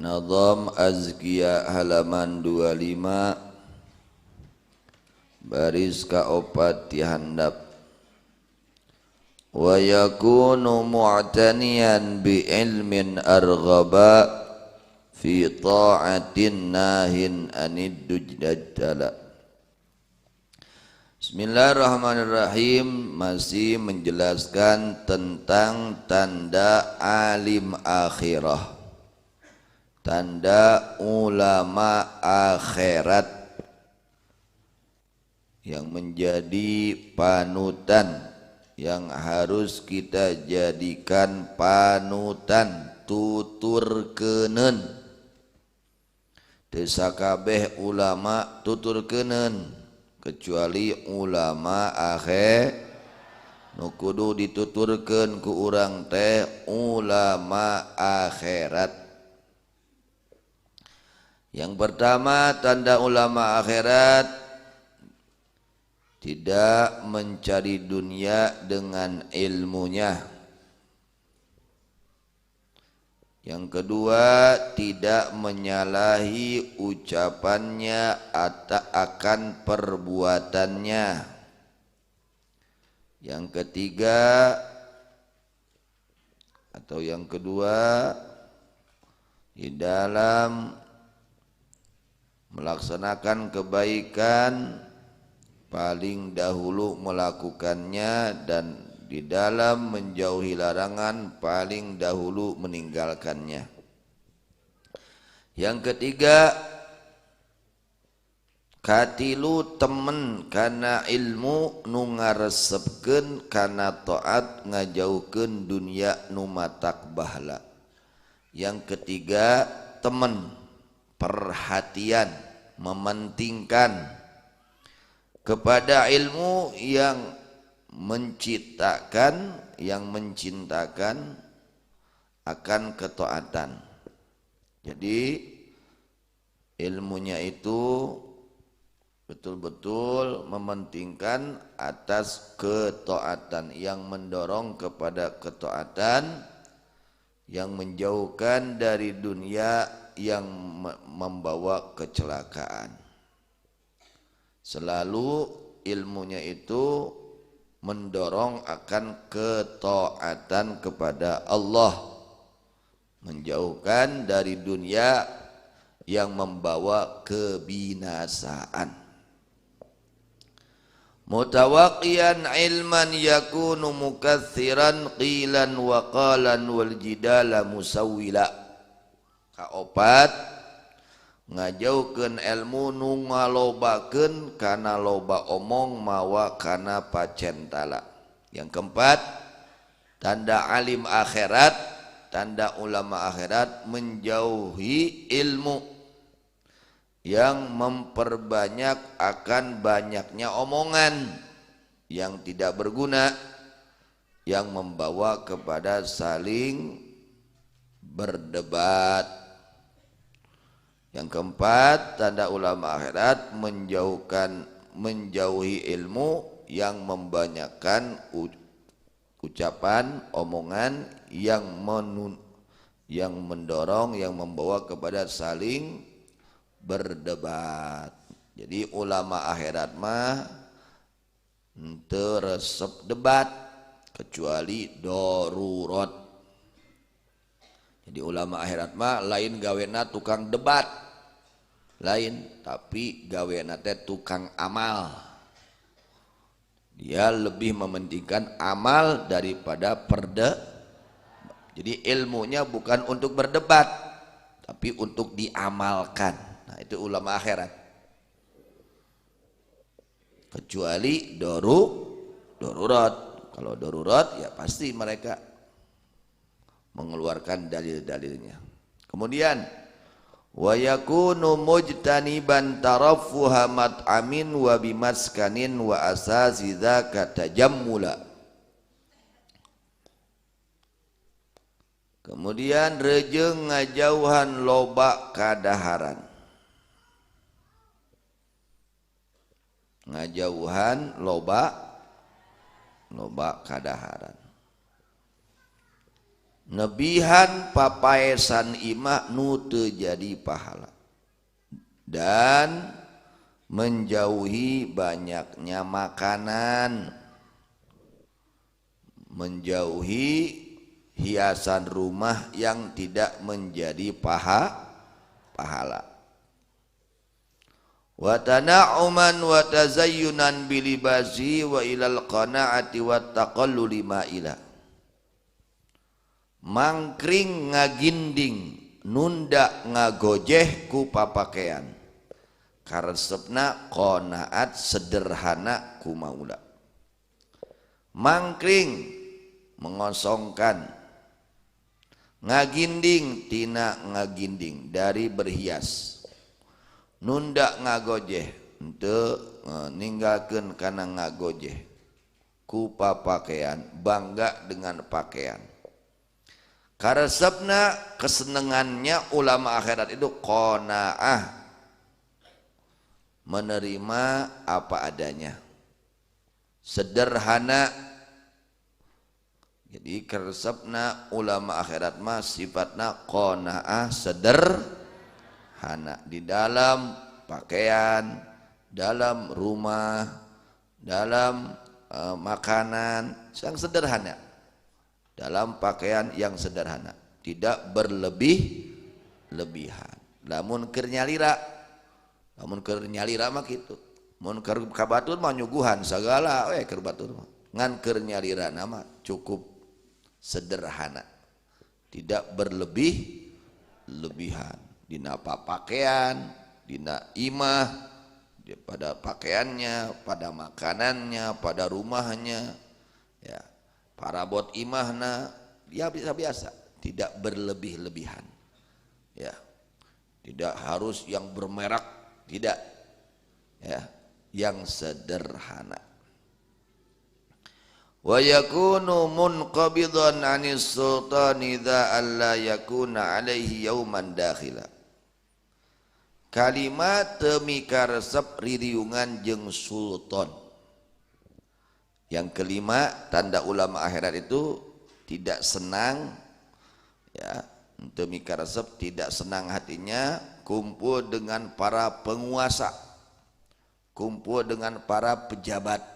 Nazam Azkiya halaman 25 baris kaopat ti handap. Wa yakunu mu'taniyan bi ilmin arghaba fi ta'atin nahin anid dujjala. Bismillahirrahmanirrahim. Masih menjelaskan tentang tanda alim akhirah, tanda ulama akhirat yang menjadi panutan, yang harus kita jadikan panutan, tuturkeuneun. Teu sakabeh ulama tuturkeuneun, kecuali ulama akhir nu kudu dituturkeun ku urang teh ulama akhirat. Yang pertama, tanda ulama akhirat tidak mencari dunia dengan ilmunya. Yang kedua, tidak menyalahi ucapannya atau akan perbuatannya. Yang ketiga atau yang kedua, di dalam melaksanakan kebaikan paling dahulu melakukannya, dan di dalam menjauhi larangan paling dahulu meninggalkannya. Yang ketiga, katilu temen kana ilmu nu ngaresepkeun kana taat, ngajauhkeun dunia nu matak bahala. Yang ketiga, temen, perhatian, mementingkan kepada ilmu yang menciptakan, yang mencintakan akan ketaatan. Jadi ilmunya itu betul-betul mementingkan atas ketaatan, yang mendorong kepada ketaatan, yang menjauhkan dari dunia yang membawa kecelakaan. Selalu ilmunya itu mendorong akan ketaatan kepada Allah, menjauhkan dari dunia yang membawa kebinasaan. Mutawaqiyan ilman yakunu mukatsiran qilan wa qalan wal jidala musawwila. Kaopat, ngajauhkeun ilmu nu ngalobakeun kana loba omong mawa kana pacentala. Yang keempat, tanda alim akhirat, tanda ulama akhirat, menjauhi ilmu yang memperbanyak akan banyaknya omongan yang tidak berguna, yang membawa kepada saling berdebat. Yang keempat, tanda ulama akhirat, menjauhi ilmu yang membanyakkan ucapan, omongan yang mendorong, yang membawa kepada saling berdebat. Jadi ulama akhirat mah teu resep debat kecuali darurat. Jadi ulama akhirat mah lain gawena tukang debat, lain, tapi gawena teh tukang amal. Dia lebih mementingkan amal daripada Jadi ilmunya bukan untuk berdebat, tapi untuk diamalkan. Nah, itu ulama akhirat. Kecuali darurat. Kalau darurat ya pasti mereka mengeluarkan dalil-dalilnya. Kemudian wa yakunu mujtaniban taraffuha mat'amin wa bimaskanin wa asasi dzaka tajammula. Kemudian rejeung ngajauhan loba kadaharan. Ngajauhan loba kadaharan. nebihan papaesan imah nu teu jadi pahala, dan menjauhi banyaknya makanan, menjauhi hiasan rumah yang tidak menjadi pahala. Wa tana'uman wa tazayyunan bilibasi wa ilal qanaati wa taqalluli ma'ila. Mangkring ngaginding nunda ngagojeh ku papakean, karesepna qanaat sederhana ku maula. Mangkring mengosongkan, ngaginding tina ngaginding dari berhias, nunda ngagojeh henteu ninggalkeun kana ngagojeh ku pakaian, bangga dengan pakaian. Karesepna kesenangannya ulama akhirat itu qanaah, menerima apa adanya, sederhana. Jadi karesepna ulama akhirat mah sifatna qanaah, sederhana di dalam pakaian, dalam rumah, dalam makanan yang sederhana, dalam pakaian yang sederhana, tidak berlebih-lebihan. Lamun keur nyalira mah kitu. Mun keur ka batur mah nyuguhan sagala we keur batur mah. Ngan keur nyalira nama cukup sederhana, tidak berlebih-lebihan dina pakaian, dina imah, pada pakaiannya, pada makanannya, pada rumahnya, ya. Parabot imahna ya biasa-biasa, tidak berlebih-lebihan, ya. Tidak harus yang bermerek, tidak, ya, yang sederhana. Wa yakunu munqabidan 'anis sultani dza alla yakuna 'alaihi yauman dakhila. Kalimat teu mikaresep ririungan jeung sultan. Yang kelima, tanda ulama akhirat itu tidak senang, ya, teu mikaresep, tidak senang hatinya kumpul dengan para penguasa, kumpul dengan para pejabat,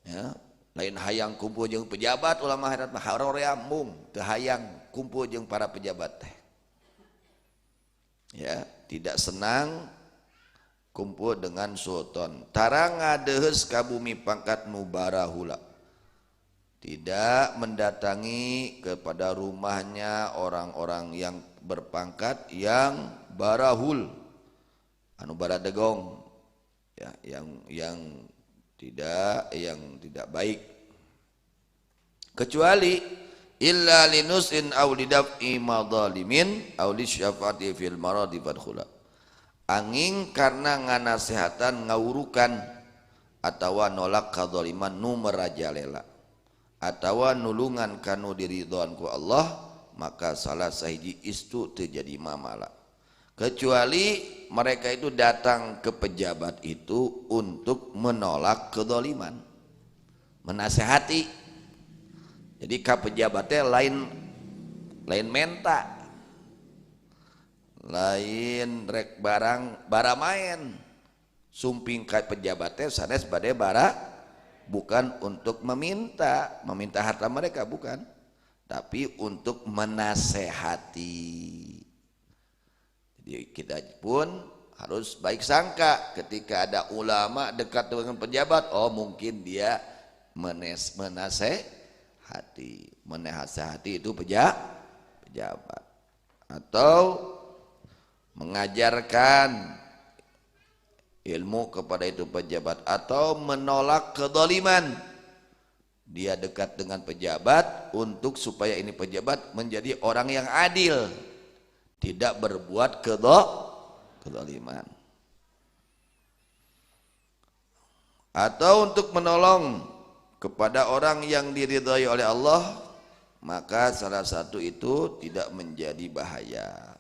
ya. Lain hayang kumpul jeung pejabat, ulama akhirat mah harorea mung teu hayang kumpul jeung para pejabat teh, ya. Tidak senang kumpul dengan sultan. Tara ngadeheus ka bumi pangkat nu barahula, tidak mendatangi kepada rumahnya orang-orang yang berpangkat yang barahul, anu baradegong, ya, yang tidak baik, kecuali illa linusin aw lidaf'i madalimin aw lisyafaati fil maradi fadkhula. Angin karena nganasehatan ngawurukan, atawa nolak kadzaliman nu merajalela, atawa nulungan kanu diridhoan ku Allah, maka salah sahiji istu teu jadi mamala. Kecuali mereka itu datang ke pejabat itu untuk menolak kedzaliman, menasehati. Jadi ka pejabatnya lain menta, lain rek bara main, sumping ka pejabatnya sanes bade bara, bukan untuk meminta harta mereka, bukan, tapi untuk menasehati. Jadi kita pun harus baik sangka ketika ada ulama dekat dengan pejabat, oh mungkin dia menasehati itu pejabat, atau mengajarkan ilmu kepada itu pejabat, atau menolak kedzaliman. Dia dekat dengan pejabat untuk supaya ini pejabat menjadi orang yang adil, tidak berbuat kedzaliman, atau untuk menolong kepada orang yang diridhai oleh Allah, maka salah satu itu tidak menjadi bahaya.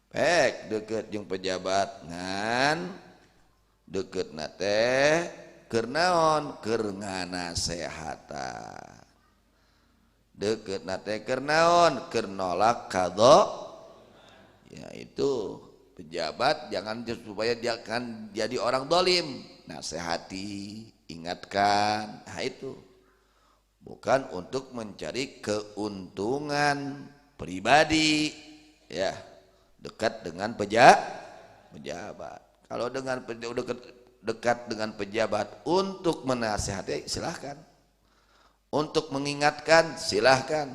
Pek deket jeung pejabat ngan deket nate keur naon, keur nganasehatan. deket nate keur naon keur nolak qada, yaitu pejabat jangan supaya jangan jadi orang dolim, nasihati, ingatkan, nah itu bukan untuk mencari keuntungan pribadi, ya dekat dengan pejabat. Kalau dengan dekat dengan pejabat untuk menasihati silahkan, untuk mengingatkan silahkan,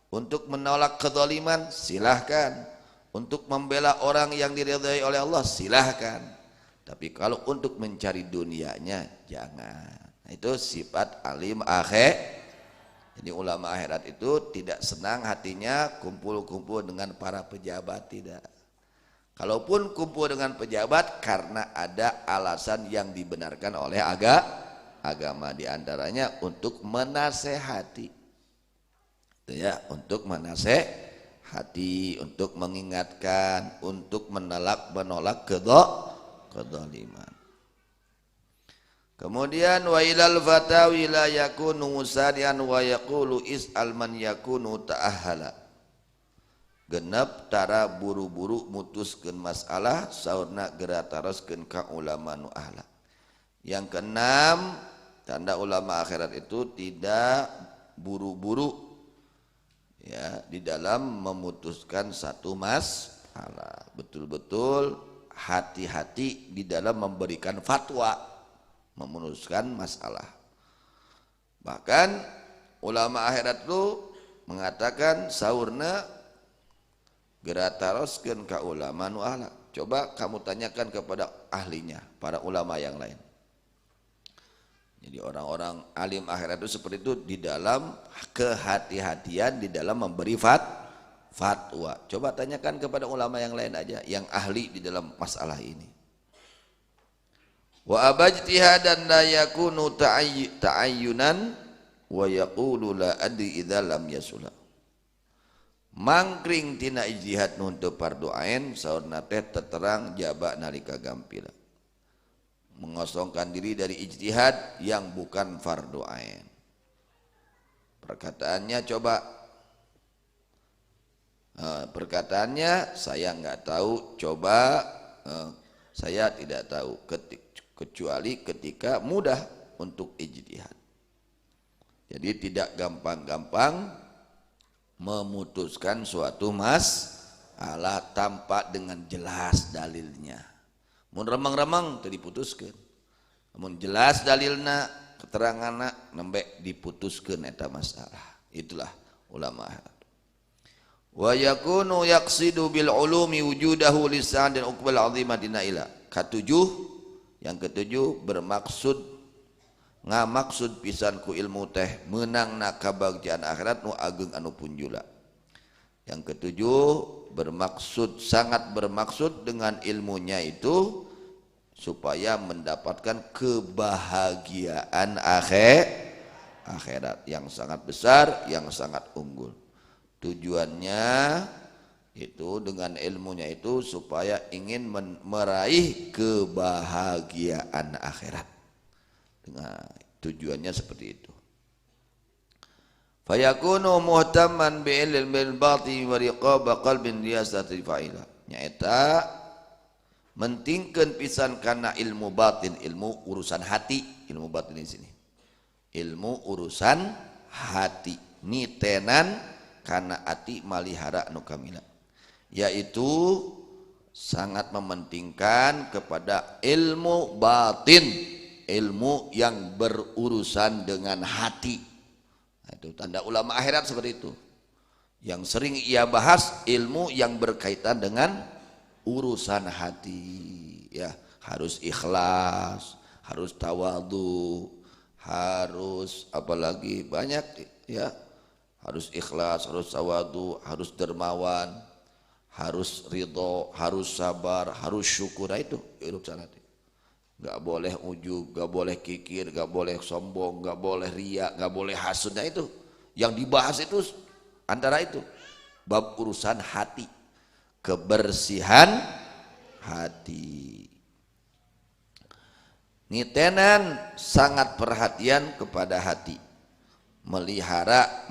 untuk menolak kezaliman silahkan, untuk membela orang yang diridhai oleh Allah silahkan. Tapi kalau untuk mencari dunianya jangan. Nah, itu sifat alim akhir. Jadi ulama akhirat itu tidak senang hatinya kumpul-kumpul dengan para pejabat, tidak. Kalaupun kumpul dengan pejabat karena ada alasan yang dibenarkan oleh agama, diantaranya untuk menasehati, itu ya, untuk menasehati, untuk mengingatkan, untuk menolak kedzaliman. Kemudian wa ilal fatawi la yakunu musadian wa yaqulu is'al man yakunu ta'ahhala. Genep tara buru-buru mutuskeun masalah saurna geura taroskeun ka ulama nu ahla. Yang keenam, tanda ulama akhirat itu tidak buru-buru ya di dalam memutuskan satu masalah. Betul-betul hati-hati di dalam memberikan fatwa, memutuskan masalah. Bahkan ulama akhirat itu mengatakan saurna geura taroskeun ka ulama nu ahla. Coba kamu tanyakan kepada ahlinya, para ulama yang lain. Jadi orang-orang alim akhirat itu seperti itu di dalam kehati-hatian di dalam memberi fatwa. Coba tanyakan kepada ulama yang lain aja yang ahli di dalam masalah ini. Wa abajtihadan la yakunu ta'ayyunan wa yaqulu la adri idza lam yasula. Mangkring tina ijtihad nu teu fardu ain saurna teh teterang jaba nalika gampila. Mengosongkan diri dari ijtihad yang bukan fardu ain. Perkataannya coba, perkataannya saya nggak tahu, coba saya tidak tahu, kecuali ketika mudah untuk ijtihad. Jadi tidak gampang-gampang memutuskan suatu masalah tanpa dengan jelas dalilnya. Mun remang-remang teu diputuskeun. Mun jelas dalilna, keteranganna nembe diputuskeun eta masalah. Itulah ulama. Wa yakunu yaqsidu bil ulumi wujudahu lisan dan uqbal azimatina ila. Yang ketujuh bermaksud ngamaksud pisan ku ilmu teh meunangna kabagtian akhirat nu ageung anu punjula. Yang ketujuh bermaksud, sangat bermaksud dengan ilmunya itu supaya mendapatkan kebahagiaan akhirat yang sangat besar, yang sangat unggul. Tujuannya itu dengan ilmunya itu supaya ingin meraih kebahagiaan akhirat. Dengan tujuannya seperti itu. Fayakunu muhtamman bi ilmil batin wa riqaba qalbin riyasati fa'ila. Nyaeta mentingkeun pisan kana ilmu batin, ilmu urusan hati, ilmu batin di sini. Ilmu urusan hati, nitenan kana ati malihara anu kamila. Yaitu sangat mementingkan kepada ilmu batin, ilmu yang berurusan dengan hati. Itu tanda ulama akhirat seperti itu. Yang sering ia bahas ilmu yang berkaitan dengan urusan hati, ya, harus ikhlas, harus tawadhu, harus apalagi banyak ya, harus ikhlas, harus tawadhu, harus dermawan, harus ridho, harus sabar, harus syukur. Itu urusan hati. Gak boleh ujub, gak boleh kikir, gak boleh sombong, gak boleh riya, gak boleh hasud. Nah itu yang dibahas itu antara itu bab urusan hati, kebersihan hati. Nitenan sangat perhatian kepada hati. melihara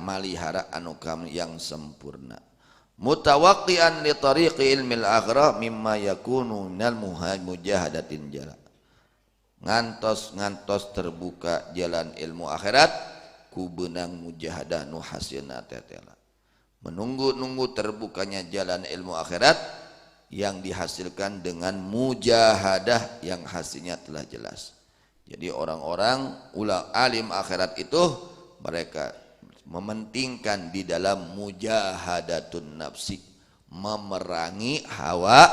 anu kami yang sempurna. Mutawaqqi'an li tariqi ilmil akhirah mimma yakunu minal mujahadatin jala. Ngantos terbuka jalan ilmu akhirat ku beunang mujahadah nu hasilna tetela. Menunggu terbukanya jalan ilmu akhirat yang dihasilkan dengan mujahadah yang hasilnya telah jelas. Jadi orang-orang alim akhirat itu mereka mementingkan di dalam mujahadatun nafsi, memerangi hawa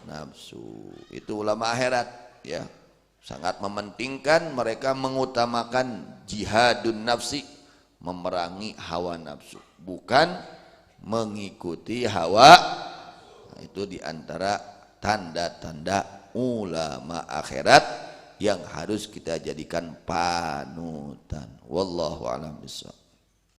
nafsu. Itu ulama akhirat ya. Sangat mementingkan, mereka mengutamakan jihadun nafsi, memerangi hawa nafsu, bukan mengikuti hawa. Itu diantara tanda-tanda ulama akhirat yang harus kita jadikan panutan. Wallahu a'lam bishawab.